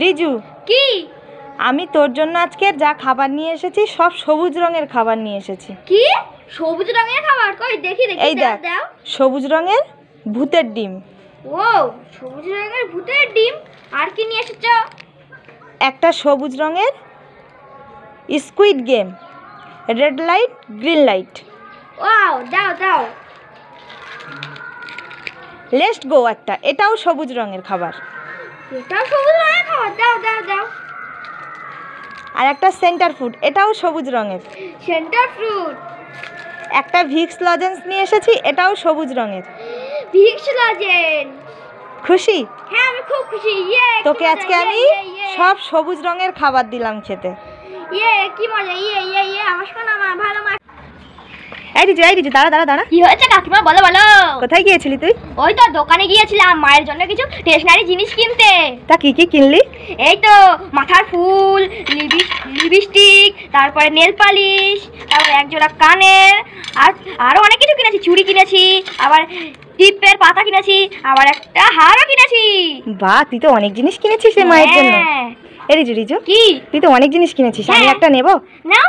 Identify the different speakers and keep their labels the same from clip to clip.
Speaker 1: রিজু,
Speaker 2: কি?
Speaker 1: আমি তোর জন্য আজকে যা খাবার নিয়ে এসেছি সব সবুজ রঙের খাবার নিয়ে এসেছি।
Speaker 2: কি সবুজ রঙের খাবার? কই দেখি দেখি।
Speaker 1: এই দেখ, সবুজ রঙের ভূতের ডিম।
Speaker 2: ও, সবুজ রঙের ভূতের ডিম। আর কি নিয়ে এসেছো?
Speaker 1: একটা সবুজ রঙের squid game, red light green light.
Speaker 2: Wow, দাও দাও।
Speaker 1: লেটস গো একটা, এটাও সবুজ রঙের খাবার।
Speaker 2: এটাও সবুজ রঙের খাবার, দাও দাও দাও।
Speaker 1: আর একটা সেন্টার ফুড, এটাও সবুজ রঙের।
Speaker 2: Centre fruit.
Speaker 1: একটা ভিক্স লজেন্স নিয়ে এসেছি, এটাও সবুজ রঙের।
Speaker 2: Vicks lozenges.
Speaker 1: খুশি?
Speaker 2: হ্যাঁ, আমি খুব খুশি। ইয়ে,
Speaker 1: তোকে আজকে আমি সব সবুজ রঙের খাবার দিলাম খেতে।
Speaker 2: ইয়ে, কি মজা। ইয়ে ইয়ে ইয়ে, আমার শোনা মা ভালো মা।
Speaker 1: এই রিজু, দাঁড়া দাঁড়া দাঁড়া।
Speaker 2: কি হয়েছে কাকিমা, বলো বলো।
Speaker 1: কোথায় গিয়েছিলি তুই?
Speaker 2: ওই তো দোকানে গিয়েছিলাম মায়ের জন্য কিছু স্টেশনারি জিনিস কিনতে।
Speaker 1: তা কি কি কিনলি?
Speaker 2: এই তো মাথার ফুল, লিপস্টিক, তারপরে নেল পালিশ, তারপরে এক জোড়া কানের, আর আরো অনেক কিছু কিনেছি। চুড়ি কিনেছি, আবার টিপের পাতা কিনেছি, আবার একটা হারও কিনেছি।
Speaker 1: বাহ, তুই তো অনেক জিনিস কিনেছিস রে মায়ের জন্য। এই রিজু,
Speaker 2: কি?
Speaker 1: তুই তো অনেক জিনিস কিনেছিস, আমি একটা নেব?
Speaker 2: নাও।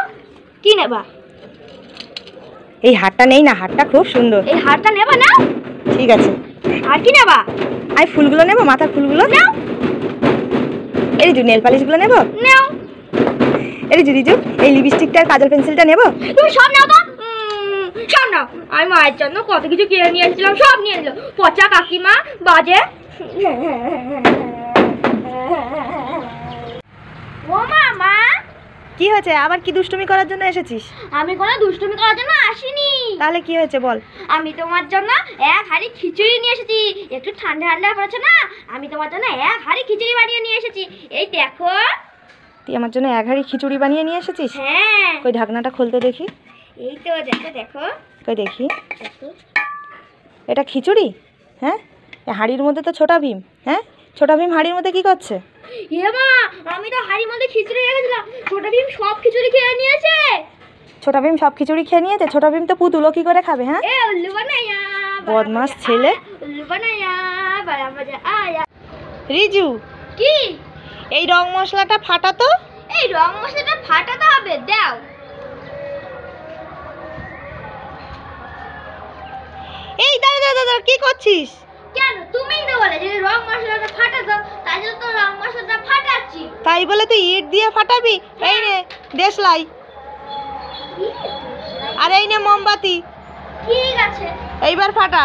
Speaker 2: কি নেবা?
Speaker 1: এই হারটা নেই না, হারটা খুব সুন্দর।
Speaker 2: এই হারটা নেবা? নাও।
Speaker 1: ঠিক আছে।
Speaker 2: আর কি নেবা?
Speaker 1: আমি ফুলগুলো নেব, মাথার ফুলগুলো।
Speaker 2: নাও।
Speaker 1: এই রিজু, নেল পালিশগুলো নেব।
Speaker 2: নাও।
Speaker 1: এই রিজু, এই লিপস্টিকটা আর কাজল পেন্সিলটা নেব।
Speaker 2: তুমি সব নাও তো। সব নাও। আমি মায়ের জন্য কত কিছু কিনে নিয়ে এসেছিলাম, সব নিয়ে এলো। পচা কাকিমা, বাজে। ও মা,
Speaker 1: কি হয়েছে? আবার কি দুষ্টুমি করার জন্য এসেছিস?
Speaker 2: আমি কোনো দুষ্টুমি করার জন্য আসিনি।
Speaker 1: তাহলে কি হয়েছে বল?
Speaker 2: আমি তোমার জন্য এক হাঁড়ি খিচুড়ি নিয়ে এসেছি। একটু ঠান্ডা ঠান্ডা পড়েছে না, আমি তোমার জন্য এক হাঁড়ি খিচুড়ি বানিয়ে নিয়ে এসেছি। এই দেখো।
Speaker 1: তুই আমার জন্য এক হাঁড়ি খিচুড়ি বানিয়ে নিয়ে এসেছিস?
Speaker 2: হ্যাঁ।
Speaker 1: কই ঢাকনাটা খুলতে দেখি।
Speaker 2: এই তো দেখো দেখো।
Speaker 1: কই দেখি।
Speaker 2: দেখো।
Speaker 1: এটা খিচুড়ি? হ্যাঁ, হাঁড়ির মধ্যে তো ছোটা ভীম। হ্যাঁ, ছোটা ভীম হাঁড়ির মধ্যে কি করছে?
Speaker 2: এ মা, আমি তো হাঁড়ির মধ্যে খিচুড়ি রেখেছিলাম, ছোটা ভীম সব খিচুড়ি খেয়ে নিয়েছে।
Speaker 1: ছোটা ভীম সব খিচুড়ি খেয়ে নিয়েছে? ছোটা ভীম তো পুতুলো কি করে খাবে? হ্যাঁ,
Speaker 2: এ উল্লু বানায়া,
Speaker 1: বদমাস ছেলে।
Speaker 2: উল্লু বানায়া, বড়া মজা আয়া।
Speaker 1: রিজু,
Speaker 2: কি?
Speaker 1: এই রং মশলাটা ফাটা তো।
Speaker 2: এই রং মশলাটা ফাটাতে হবে, দাও।
Speaker 1: এই দাঁড়া, কি করছিস?
Speaker 2: কেন? তুমিই তো বলে যে রং মশলাটা ফাটাতো, তাই জন্য তো রং মশলাটা ফাটাচ্ছি।
Speaker 1: তাই বলে তুই ইট দিয়ে ফাটাবি? এই নে দেশলাই, আর এই নে মোমবাতি।
Speaker 2: ঠিক আছে।
Speaker 1: এইবার ফাটা।